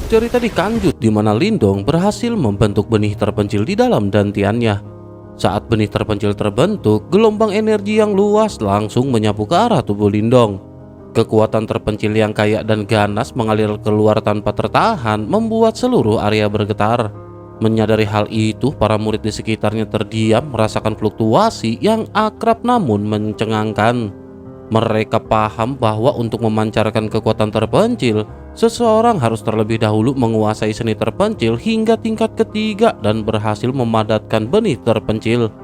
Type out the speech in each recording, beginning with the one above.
Cerita dikanjut di mana Lindong berhasil membentuk benih terpencil di dalam dantiannya. Saat benih terpencil terbentuk, gelombang energi yang luas langsung menyapu ke arah tubuh Lindong. Kekuatan terpencil yang kaya dan ganas mengalir keluar tanpa tertahan, membuat seluruh area bergetar. Menyadari hal itu, para murid di sekitarnya terdiam merasakan fluktuasi yang akrab namun mencengangkan. Mereka paham bahwa untuk memancarkan kekuatan terpencil, seseorang harus terlebih dahulu menguasai seni terpencil hingga tingkat ketiga dan berhasil memadatkan benih terpencil.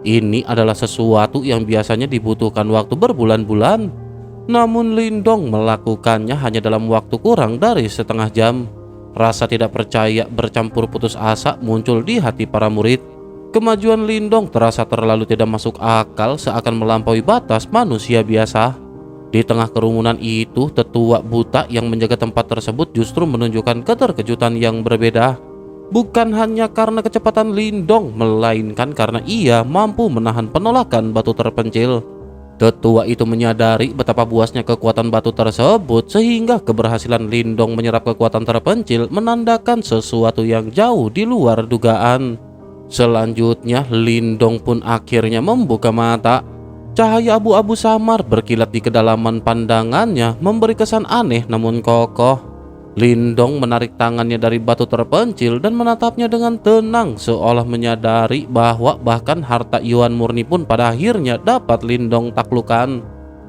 Ini adalah sesuatu yang biasanya dibutuhkan waktu berbulan-bulan. Namun Lindong melakukannya hanya dalam waktu kurang dari setengah jam. Rasa tidak percaya bercampur putus asa muncul di hati para murid. Kemajuan Lindong terasa terlalu tidak masuk akal, seakan melampaui batas manusia biasa. Di tengah kerumunan itu, tetua buta yang menjaga tempat tersebut justru menunjukkan keterkejutan yang berbeda. Bukan hanya karena kecepatan Lindong, melainkan karena ia mampu menahan penolakan batu terpencil. Tetua itu menyadari betapa buasnya kekuatan batu tersebut, sehingga keberhasilan Lindong menyerap kekuatan terpencil menandakan sesuatu yang jauh di luar dugaan. Selanjutnya, Lindong pun akhirnya membuka mata. Cahaya abu-abu samar berkilat di kedalaman pandangannya, memberi kesan aneh namun kokoh. Lindong menarik tangannya dari batu terpencil dan menatapnya dengan tenang, seolah menyadari bahwa bahkan harta Yuan murni pun pada akhirnya dapat Lindong taklukkan.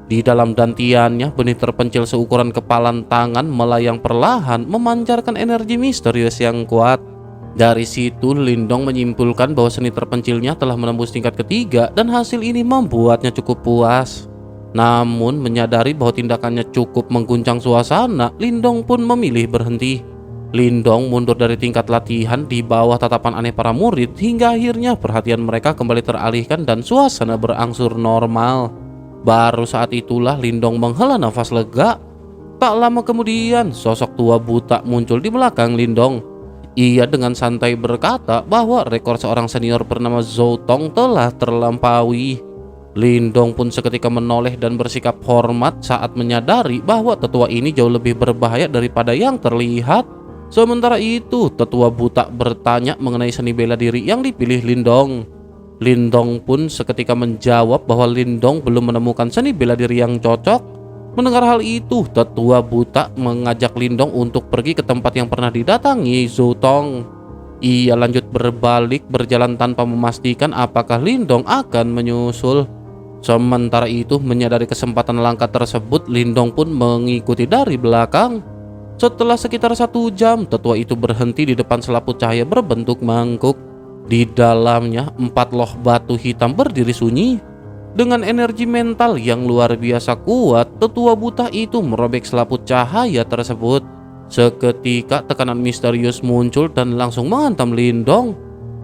Di dalam dantiannya, benih terpencil seukuran kepalan tangan melayang perlahan, memancarkan energi misterius yang kuat. Dari situ, Lindong menyimpulkan bahwa seni terpencilnya telah menembus tingkat ketiga dan hasil ini membuatnya cukup puas. Namun, menyadari bahwa tindakannya cukup mengguncang suasana, Lindong pun memilih berhenti. Lindong mundur dari tingkat latihan di bawah tatapan aneh para murid hingga akhirnya perhatian mereka kembali teralihkan dan suasana berangsur normal. Baru saat itulah Lindong menghela nafas lega. Tak lama kemudian, sosok tua buta muncul di belakang Lindong. Ia dengan santai berkata bahwa rekor seorang senior bernama Zhou Tong telah terlampaui. Lindong pun seketika menoleh dan bersikap hormat saat menyadari bahwa tetua ini jauh lebih berbahaya daripada yang terlihat. Sementara itu, tetua buta bertanya mengenai seni bela diri yang dipilih Lindong. Lindong pun seketika menjawab bahwa Lindong belum menemukan seni bela diri yang cocok. Mendengar hal itu, tetua buta mengajak Lindong untuk pergi ke tempat yang pernah didatangi Zhou Tong. Ia lanjut berbalik berjalan tanpa memastikan apakah Lindong akan menyusul. Sementara itu, menyadari kesempatan langka tersebut, Lindong pun mengikuti dari belakang. Setelah sekitar 1 jam, tetua itu berhenti di depan selaput cahaya berbentuk mangkuk. Di dalamnya, 4 loh batu hitam berdiri sunyi. Dengan energi mental yang luar biasa kuat, tetua buta itu merobek selaput cahaya tersebut. Seketika tekanan misterius muncul dan langsung menghantam Lindong.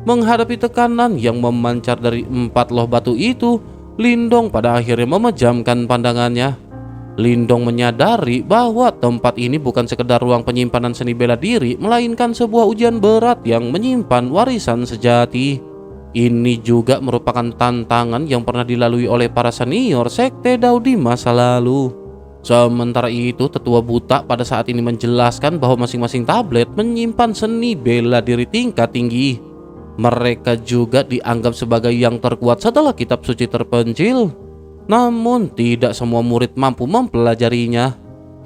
Menghadapi tekanan yang memancar dari 4 loh batu itu, Lindong pada akhirnya memejamkan pandangannya. Lindong menyadari bahwa tempat ini bukan sekedar ruang penyimpanan seni bela diri, melainkan sebuah ujian berat yang menyimpan warisan sejati. Ini juga merupakan tantangan yang pernah dilalui oleh para senior sekte Dao di masa lalu. Sementara itu, tetua buta pada saat ini menjelaskan bahwa masing-masing tablet menyimpan seni bela diri tingkat tinggi. Mereka juga dianggap sebagai yang terkuat setelah kitab suci terpencil. Namun, tidak semua murid mampu mempelajarinya.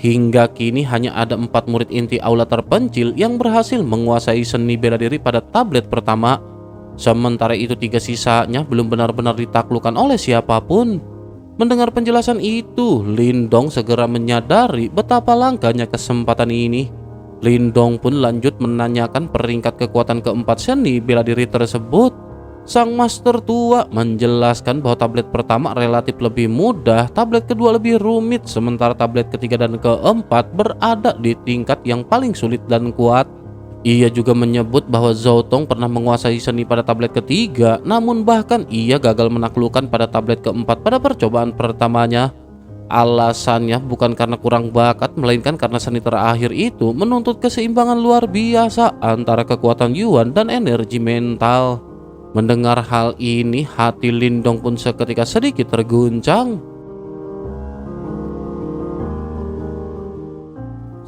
Hingga kini hanya ada 4 murid inti aula terpencil yang berhasil menguasai seni bela diri pada tablet pertama. Sementara itu 3 sisanya belum benar-benar ditaklukkan oleh siapapun. Mendengar penjelasan itu, Lindong segera menyadari betapa langkanya kesempatan ini. Lindong pun lanjut menanyakan peringkat kekuatan keempat seni bela diri tersebut. Sang master tua menjelaskan bahwa tablet pertama relatif lebih mudah, tablet kedua lebih rumit, sementara tablet ketiga dan keempat berada di tingkat yang paling sulit dan kuat. Ia juga menyebut bahwa Zhou Tong pernah menguasai seni pada tablet ketiga, namun bahkan ia gagal menaklukkan pada tablet keempat pada percobaan pertamanya. Alasannya bukan karena kurang bakat, melainkan karena seni terakhir itu menuntut keseimbangan luar biasa antara kekuatan Yuan dan energi mental. Mendengar hal ini, hati Lindong pun seketika sedikit terguncang.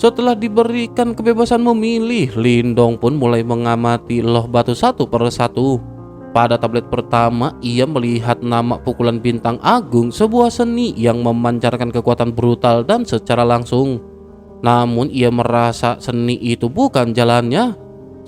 Setelah diberikan kebebasan memilih, Lindong pun mulai mengamati loh batu satu per satu. Pada tablet pertama, ia melihat nama pukulan bintang agung, sebuah seni yang memancarkan kekuatan brutal dan secara langsung. Namun ia merasa seni itu bukan jalannya.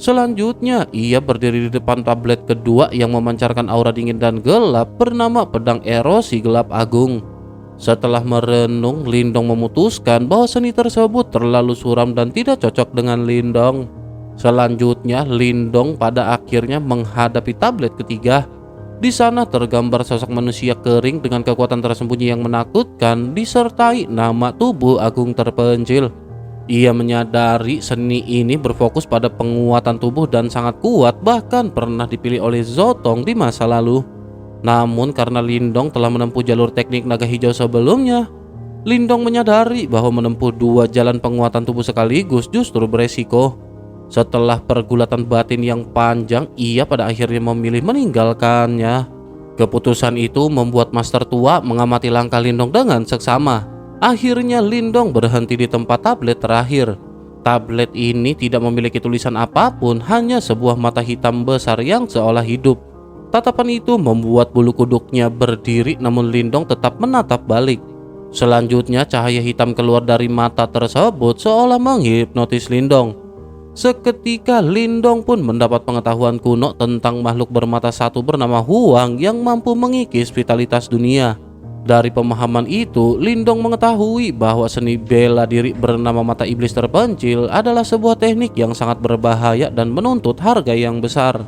Selanjutnya, ia berdiri di depan tablet kedua yang memancarkan aura dingin dan gelap bernama pedang erosi gelap agung. Setelah merenung, Lindong memutuskan bahwa seni tersebut terlalu suram dan tidak cocok dengan Lindong. Selanjutnya, Lindong pada akhirnya menghadapi tablet ketiga. Di sana tergambar sosok manusia kering dengan kekuatan tersembunyi yang menakutkan, disertai nama tubuh agung terpencil. Ia menyadari seni ini berfokus pada penguatan tubuh dan sangat kuat, bahkan pernah dipilih oleh Zotong di masa lalu. Namun karena Lindong telah menempuh jalur teknik naga hijau sebelumnya, Lindong menyadari bahwa menempuh dua jalan penguatan tubuh sekaligus justru beresiko. Setelah pergulatan batin yang panjang, ia pada akhirnya memilih meninggalkannya. Keputusan itu membuat Master Tua mengamati langkah Lindong dengan seksama. Akhirnya Lindong berhenti di tempat tablet terakhir. Tablet ini tidak memiliki tulisan apapun, hanya sebuah mata hitam besar yang seolah hidup. Tatapan itu membuat bulu kuduknya berdiri, namun Lindong tetap menatap balik. Selanjutnya cahaya hitam keluar dari mata tersebut seolah menghipnotis Lindong. Seketika Lindong pun mendapat pengetahuan kuno tentang makhluk bermata satu bernama Huang yang mampu mengikis vitalitas dunia. Dari pemahaman itu, Lindong mengetahui bahwa seni bela diri bernama mata iblis terpencil adalah sebuah teknik yang sangat berbahaya dan menuntut harga yang besar.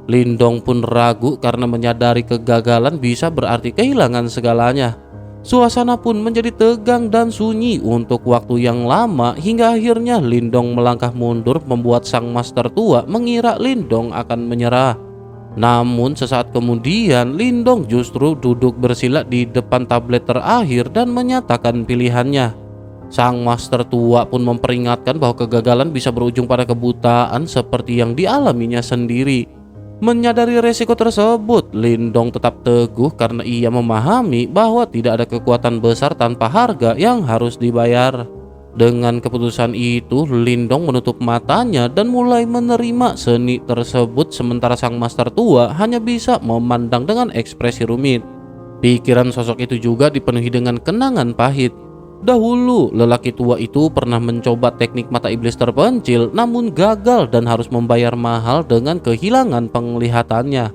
Lindong pun ragu karena menyadari kegagalan bisa berarti kehilangan segalanya. Suasana pun menjadi tegang dan sunyi untuk waktu yang lama, hingga akhirnya Lindong melangkah mundur membuat sang Master Tua mengira Lindong akan menyerah. Namun sesaat kemudian Lindong justru duduk bersila di depan tablet terakhir dan menyatakan pilihannya. Sang Master Tua pun memperingatkan bahwa kegagalan bisa berujung pada kebutaan seperti yang dialaminya sendiri. Menyadari resiko tersebut, Lindong tetap teguh karena ia memahami bahwa tidak ada kekuatan besar tanpa harga yang harus dibayar. Dengan keputusan itu, Lindong menutup matanya dan mulai menerima seni tersebut, sementara sang Master Tua hanya bisa memandang dengan ekspresi rumit. Pikiran sosok itu juga dipenuhi dengan kenangan pahit. Dahulu, lelaki tua itu pernah mencoba teknik mata iblis terpencil, namun gagal dan harus membayar mahal dengan kehilangan penglihatannya.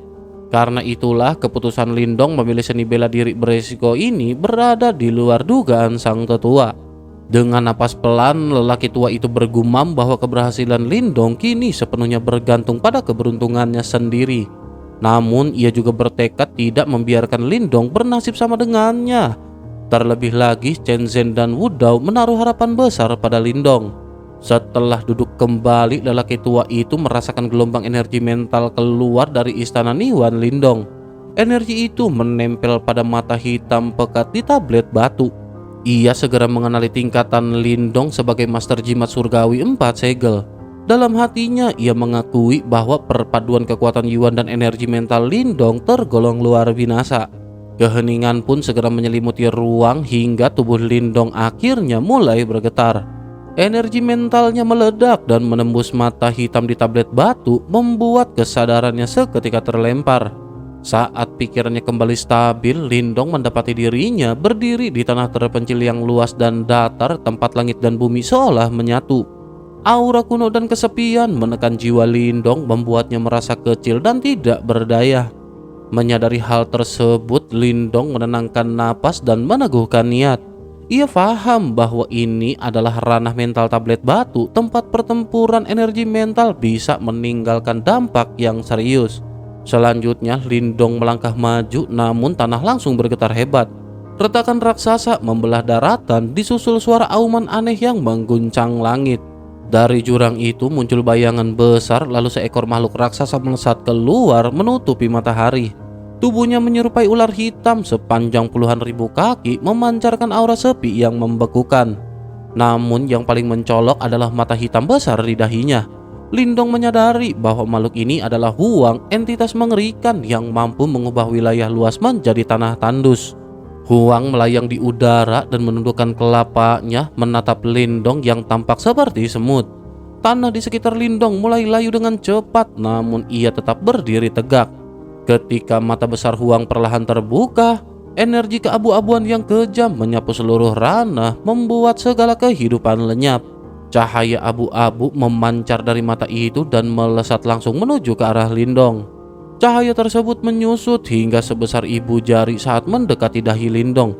Karena itulah, keputusan Lindong memilih seni bela diri beresiko ini berada di luar dugaan sang tetua. Dengan napas pelan, lelaki tua itu bergumam bahwa keberhasilan Lindong kini sepenuhnya bergantung pada keberuntungannya sendiri. Namun, ia juga bertekad tidak membiarkan Lindong bernasib sama dengannya. Terlebih lagi, Chen Zhen dan Wu Dao menaruh harapan besar pada Lindong. Setelah duduk kembali, lelaki tua itu merasakan gelombang energi mental keluar dari istana Niwan Lindong. Energi itu menempel pada mata hitam pekat di tablet batu. Ia segera mengenali tingkatan Lindong sebagai Master Jimat Surgawi 4 segel. Dalam hatinya, ia mengakui bahwa perpaduan kekuatan Yuan dan energi mental Lindong tergolong luar binasa. Keheningan pun segera menyelimuti ruang hingga tubuh Lindong akhirnya mulai bergetar. Energi mentalnya meledak dan menembus mata hitam di tablet batu, membuat kesadarannya seketika terlempar. Saat pikirannya kembali stabil, Lindong mendapati dirinya berdiri di tanah terpencil yang luas dan datar, tempat langit dan bumi seolah menyatu. Aura kuno dan kesepian menekan jiwa Lindong, membuatnya merasa kecil dan tidak berdaya. Menyadari hal tersebut, Lindong menenangkan napas dan meneguhkan niat. Ia paham bahwa ini adalah ranah mental tablet batu, tempat pertempuran energi mental bisa meninggalkan dampak yang serius. Selanjutnya, Lindong melangkah maju, namun tanah langsung bergetar hebat. Retakan raksasa membelah daratan, disusul suara auman aneh yang mengguncang langit. Dari jurang itu muncul bayangan besar, lalu seekor makhluk raksasa melesat keluar menutupi matahari. Tubuhnya menyerupai ular hitam sepanjang puluhan ribu kaki, memancarkan aura sepi yang membekukan. Namun yang paling mencolok adalah mata hitam besar di dahinya. Lindong menyadari bahwa makhluk ini adalah Huang, entitas mengerikan yang mampu mengubah wilayah luas menjadi tanah tandus. Huang melayang di udara dan menundukkan kelapanya menatap Lindong yang tampak seperti semut. Tanah di sekitar Lindong mulai layu dengan cepat, namun ia tetap berdiri tegak. Ketika mata besar Huang perlahan terbuka, energi keabu-abuan yang kejam menyapu seluruh ranah, membuat segala kehidupan lenyap. Cahaya abu-abu memancar dari mata itu dan melesat langsung menuju ke arah Lindong. Cahaya tersebut menyusut hingga sebesar ibu jari saat mendekati dahi Lindong.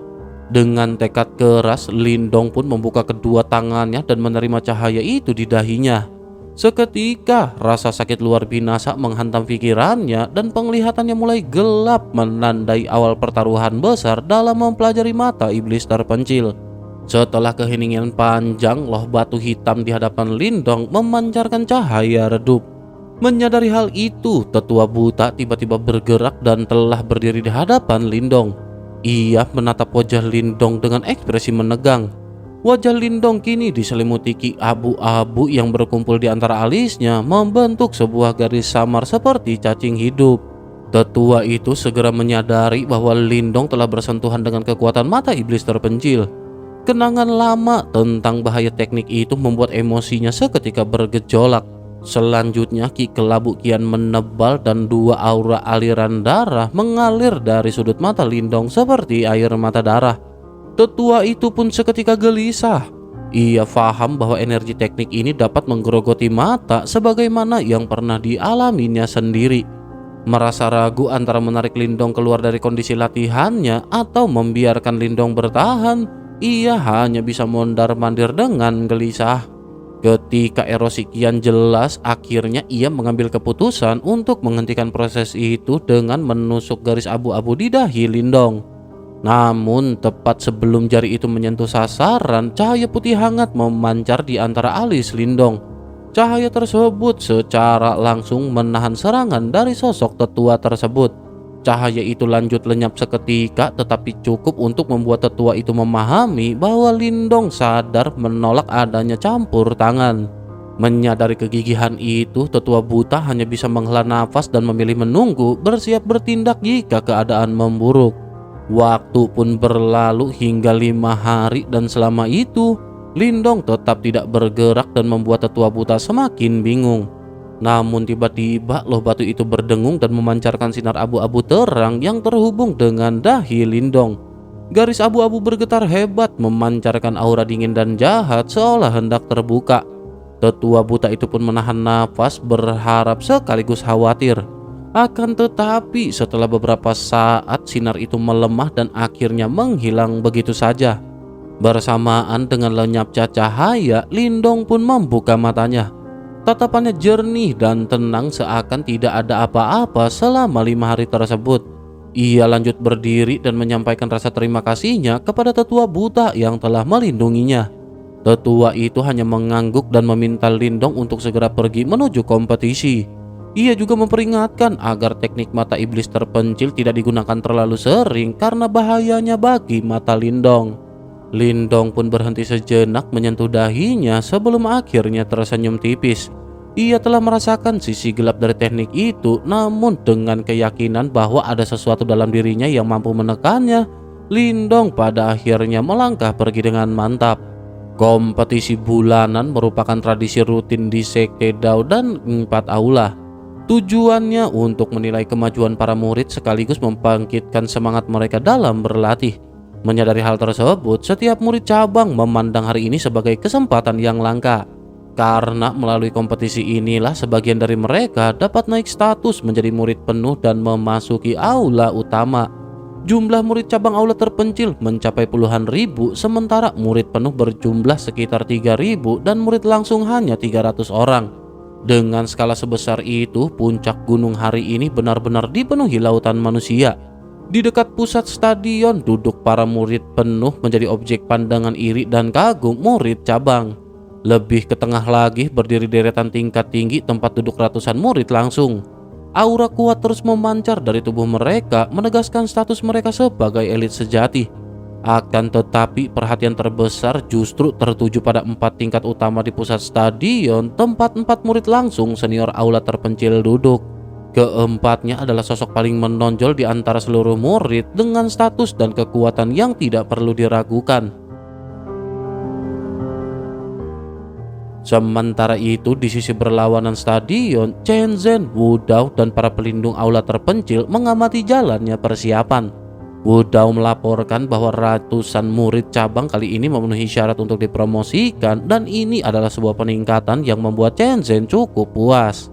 Dengan tekad keras, Lindong pun membuka kedua tangannya dan menerima cahaya itu di dahinya. Seketika, rasa sakit luar binasa menghantam pikirannya dan penglihatannya mulai gelap, menandai awal pertaruhan besar dalam mempelajari mata iblis terpencil. Setelah keheningan panjang, loh batu hitam di hadapan Lindong memancarkan cahaya redup. Menyadari hal itu, tetua buta tiba-tiba bergerak dan telah berdiri di hadapan Lindong. Ia menatap wajah Lindong dengan ekspresi menegang. Wajah Lindong kini diselimuti ki abu-abu yang berkumpul di antara alisnya, membentuk sebuah garis samar seperti cacing hidup. Tetua itu segera menyadari bahwa Lindong telah bersentuhan dengan kekuatan mata iblis terpencil. Kenangan lama tentang bahaya teknik itu membuat emosinya seketika bergejolak. Selanjutnya ki kelabu kian menebal dan dua aura aliran darah mengalir dari sudut mata Lindong seperti air mata darah. Tetua itu pun seketika gelisah. Ia paham bahwa energi teknik ini dapat menggerogoti mata sebagaimana yang pernah dialaminya sendiri. Merasa ragu antara menarik Lindong keluar dari kondisi latihannya atau membiarkan Lindong bertahan, ia hanya bisa mondar-mandir dengan gelisah. Ketika erosi kian jelas, akhirnya ia mengambil keputusan untuk menghentikan proses itu dengan menusuk garis abu-abu di dahi Lindong. Namun tepat sebelum jari itu menyentuh sasaran, cahaya putih hangat memancar di antara alis Lindong. Cahaya tersebut secara langsung menahan serangan dari sosok tetua tersebut. Cahaya itu lanjut lenyap seketika, tetapi cukup untuk membuat tetua itu memahami bahwa Lindong sadar menolak adanya campur tangan. Menyadari kegigihan itu, tetua buta hanya bisa menghela nafas dan memilih menunggu, bersiap bertindak jika keadaan memburuk. Waktu pun berlalu hingga 5 hari dan selama itu, Lindong tetap tidak bergerak dan membuat tetua buta semakin bingung. Namun tiba-tiba loh batu itu berdengung dan memancarkan sinar abu-abu terang yang terhubung dengan dahi Lindong. Garis abu-abu bergetar hebat, memancarkan aura dingin dan jahat seolah hendak terbuka. Tetua buta itu pun menahan nafas, berharap sekaligus khawatir. Akan tetapi setelah beberapa saat sinar itu melemah dan akhirnya menghilang begitu saja. Bersamaan dengan lenyapnya cahaya, Lindong pun membuka matanya. Tatapannya jernih dan tenang seakan tidak ada apa-apa selama 5 hari tersebut. Ia lanjut berdiri dan menyampaikan rasa terima kasihnya kepada tetua buta yang telah melindunginya. Tetua itu hanya mengangguk dan meminta Lindong untuk segera pergi menuju kompetisi. Ia juga memperingatkan agar teknik mata iblis terpencil tidak digunakan terlalu sering karena bahayanya bagi mata Lindong. Lindong pun berhenti sejenak menyentuh dahinya sebelum akhirnya tersenyum tipis. Ia telah merasakan sisi gelap dari teknik itu, namun dengan keyakinan bahwa ada sesuatu dalam dirinya yang mampu menekannya, Lindong pada akhirnya melangkah pergi dengan mantap. Kompetisi bulanan merupakan tradisi rutin di Sekte Dao dan 4 aula. Tujuannya untuk menilai kemajuan para murid sekaligus membangkitkan semangat mereka dalam berlatih. Menyadari hal tersebut, setiap murid cabang memandang hari ini sebagai kesempatan yang langka. Karena melalui kompetisi inilah sebagian dari mereka dapat naik status menjadi murid penuh dan memasuki aula utama. Jumlah murid cabang aula terpencil mencapai puluhan ribu, sementara murid penuh berjumlah sekitar 3.000 dan murid langsung hanya 300 orang. Dengan skala sebesar itu, puncak gunung hari ini benar-benar dipenuhi lautan manusia. Di dekat pusat stadion, duduk para murid penuh menjadi objek pandangan iri dan kagum murid cabang. Lebih ke tengah lagi berdiri deretan tingkat tinggi tempat duduk ratusan murid langsung. Aura kuat terus memancar dari tubuh mereka, menegaskan status mereka sebagai elit sejati. Akan tetapi perhatian terbesar justru tertuju pada 4 tingkat utama di pusat stadion, tempat 4 murid langsung senior aula terpencil duduk. Keempatnya adalah sosok paling menonjol di antara seluruh murid dengan status dan kekuatan yang tidak perlu diragukan. Sementara itu, di sisi berlawanan stadion, Chen Zhen, Wu Dao, dan para pelindung aula terpencil mengamati jalannya persiapan. Wu Dao melaporkan bahwa ratusan murid cabang kali ini memenuhi syarat untuk dipromosikan, dan ini adalah sebuah peningkatan yang membuat Chen Zhen cukup puas.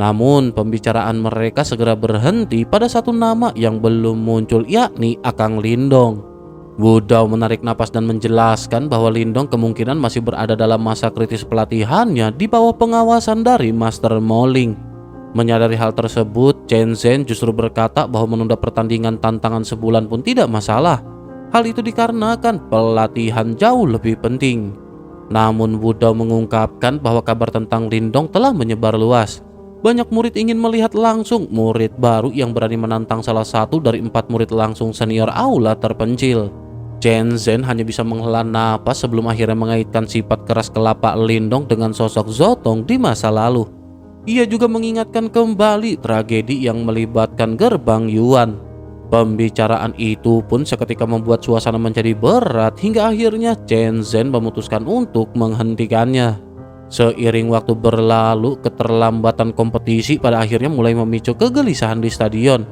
Namun, pembicaraan mereka segera berhenti pada satu nama yang belum muncul, yakni Akang Lindong. Wu Dao menarik napas dan menjelaskan bahwa Lindong kemungkinan masih berada dalam masa kritis pelatihannya di bawah pengawasan dari Master Moling. Menyadari hal tersebut, Chen Zhen justru berkata bahwa menunda pertandingan tantangan sebulan pun tidak masalah. Hal itu dikarenakan pelatihan jauh lebih penting. Namun Wu Dao mengungkapkan bahwa kabar tentang Lindong telah menyebar luas. Banyak murid ingin melihat langsung murid baru yang berani menantang salah satu dari 4 murid langsung senior aula terpencil. Chen Zhen hanya bisa menghela napas sebelum akhirnya mengaitkan sifat keras kelapak Lindong dengan sosok Zotong di masa lalu. Ia juga mengingatkan kembali tragedi yang melibatkan gerbang Yuan. Pembicaraan itu pun seketika membuat suasana menjadi berat hingga akhirnya Chen Zhen memutuskan untuk menghentikannya. Seiring waktu berlalu, keterlambatan kompetisi pada akhirnya mulai memicu kegelisahan di stadion.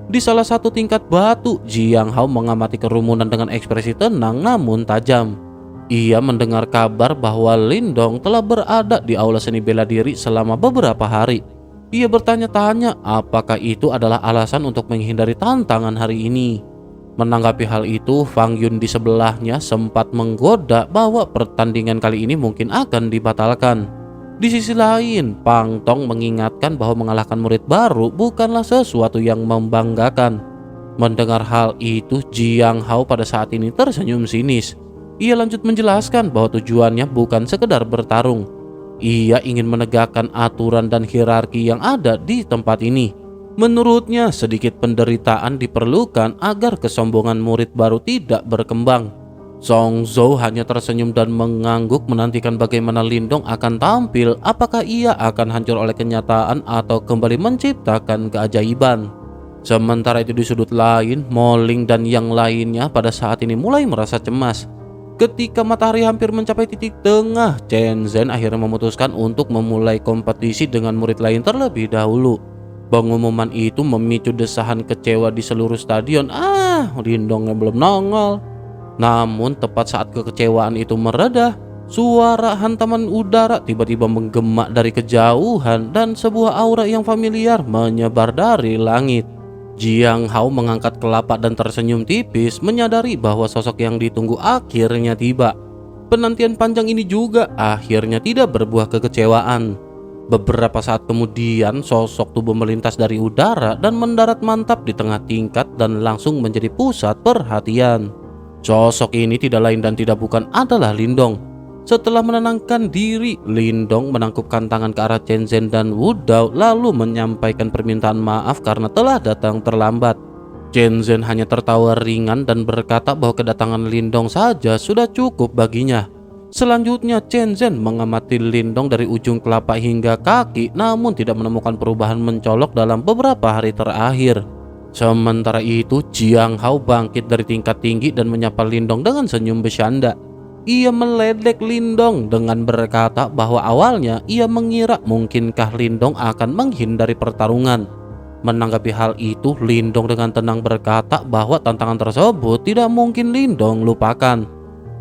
Di salah satu tingkat batu, Jiang Hao mengamati kerumunan dengan ekspresi tenang namun tajam. Ia mendengar kabar bahwa Lindong telah berada di aula seni bela diri selama beberapa hari. Ia bertanya-tanya apakah itu adalah alasan untuk menghindari tantangan hari ini. Menanggapi hal itu, Fang Yun di sebelahnya sempat menggoda bahwa pertandingan kali ini mungkin akan dibatalkan. Di sisi lain, Pang Tong mengingatkan bahwa mengalahkan murid baru bukanlah sesuatu yang membanggakan. Mendengar hal itu, Jiang Hao pada saat ini tersenyum sinis. Ia lanjut menjelaskan bahwa tujuannya bukan sekedar bertarung. Ia ingin menegakkan aturan dan hierarki yang ada di tempat ini. Menurutnya, sedikit penderitaan diperlukan agar kesombongan murid baru tidak berkembang. Song Zhou hanya tersenyum dan mengangguk menantikan bagaimana Lindong akan tampil, apakah ia akan hancur oleh kenyataan atau kembali menciptakan keajaiban. Sementara itu di sudut lain, Moling dan yang lainnya pada saat ini mulai merasa cemas. Ketika matahari hampir mencapai titik tengah, Chen Zhen akhirnya memutuskan untuk memulai kompetisi dengan murid lain terlebih dahulu. Pengumuman itu memicu desahan kecewa di seluruh stadion. Lindongnya belum nongol. Namun tepat saat kekecewaan itu mereda, suara hantaman udara tiba-tiba menggema dari kejauhan dan sebuah aura yang familiar menyebar dari langit. Jiang Hao mengangkat kelapak dan tersenyum tipis, menyadari bahwa sosok yang ditunggu akhirnya tiba. Penantian panjang ini juga akhirnya tidak berbuah kekecewaan. Beberapa saat kemudian, sosok tubuh melintas dari udara dan mendarat mantap di tengah tingkat dan langsung menjadi pusat perhatian. Sosok ini tidak lain dan tidak bukan adalah Lindong. Setelah menenangkan diri, Lindong menangkupkan tangan ke arah Chen Zhen dan Wu Dao lalu menyampaikan permintaan maaf karena telah datang terlambat. Chen Zhen hanya tertawa ringan dan berkata bahwa kedatangan Lindong saja sudah cukup baginya. Selanjutnya, Chen Zhen mengamati Lindong dari ujung telapak hingga kaki, namun tidak menemukan perubahan mencolok dalam beberapa hari terakhir. Sementara itu, Jiang Hao bangkit dari tingkat tinggi dan menyapa Lindong dengan senyum bercanda. Ia meledek Lindong dengan berkata bahwa awalnya ia mengira mungkinkah Lindong akan menghindari pertarungan. Menanggapi hal itu, Lindong dengan tenang berkata bahwa tantangan tersebut tidak mungkin Lindong lupakan.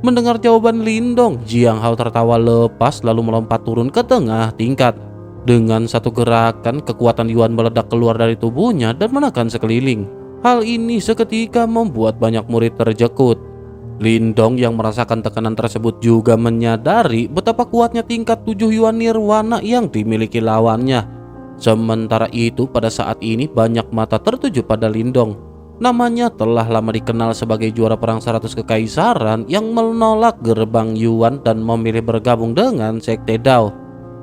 Mendengar jawaban Lindong, Jiang Hao tertawa lepas lalu melompat turun ke tengah tingkat. Dengan satu gerakan, kekuatan Yuan meledak keluar dari tubuhnya dan menekan sekeliling. Hal ini seketika membuat banyak murid terjekut. Lindong yang merasakan tekanan tersebut juga menyadari betapa kuatnya tingkat 7 Yuan Nirwana yang dimiliki lawannya. Sementara itu, pada saat ini banyak mata tertuju pada Lindong. Namanya telah lama dikenal sebagai juara perang 100 kekaisaran yang menolak gerbang Yuan dan memilih bergabung dengan Sekte Dao.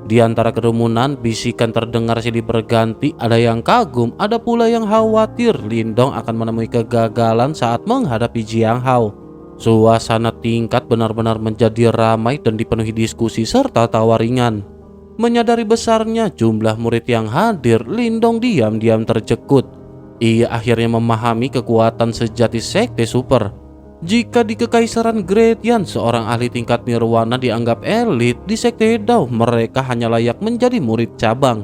Di antara kerumunan, bisikan terdengar silih berganti, ada yang kagum, ada pula yang khawatir Lindong akan menemui kegagalan saat menghadapi Jiang Hao. Suasana tingkat benar-benar menjadi ramai dan dipenuhi diskusi serta tawa ringan. Menyadari besarnya jumlah murid yang hadir, Lindong diam-diam tercekut. Ia akhirnya memahami kekuatan sejati Sekte Super. Jika di Kekaisaran Gretian seorang ahli tingkat nirwana dianggap elit, di Sekte Dao mereka hanya layak menjadi murid cabang.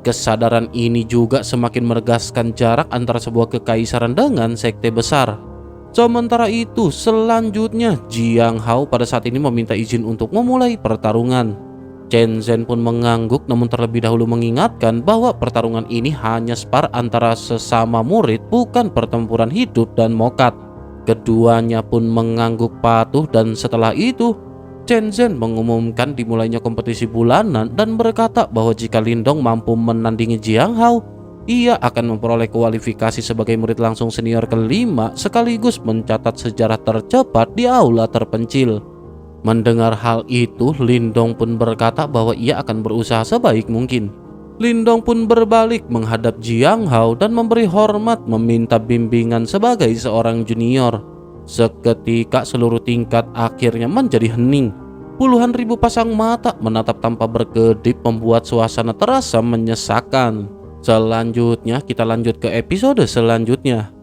Kesadaran ini juga semakin menegaskan jarak antara sebuah kekaisaran dengan sekte besar. Sementara itu, selanjutnya Jiang Hao pada saat ini meminta izin untuk memulai pertarungan. Chen Zhen pun mengangguk, namun terlebih dahulu mengingatkan bahwa pertarungan ini hanya spar antara sesama murid, bukan pertempuran hidup dan mokat. Keduanya pun mengangguk patuh, dan setelah itu Chen Zhen mengumumkan dimulainya kompetisi bulanan dan berkata bahwa jika Lindong mampu menandingi Jiang Hao, ia akan memperoleh kualifikasi sebagai murid langsung senior kelima sekaligus mencatat sejarah tercepat di aula terpencil. Mendengar hal itu, Lindong pun berkata bahwa ia akan berusaha sebaik mungkin. Lindong pun berbalik menghadap Jiang Hao dan memberi hormat meminta bimbingan sebagai seorang junior. Seketika seluruh tingkat akhirnya menjadi hening. Puluhan ribu pasang mata menatap tanpa berkedip membuat suasana terasa menyesakan. Selanjutnya kita lanjut ke episode selanjutnya.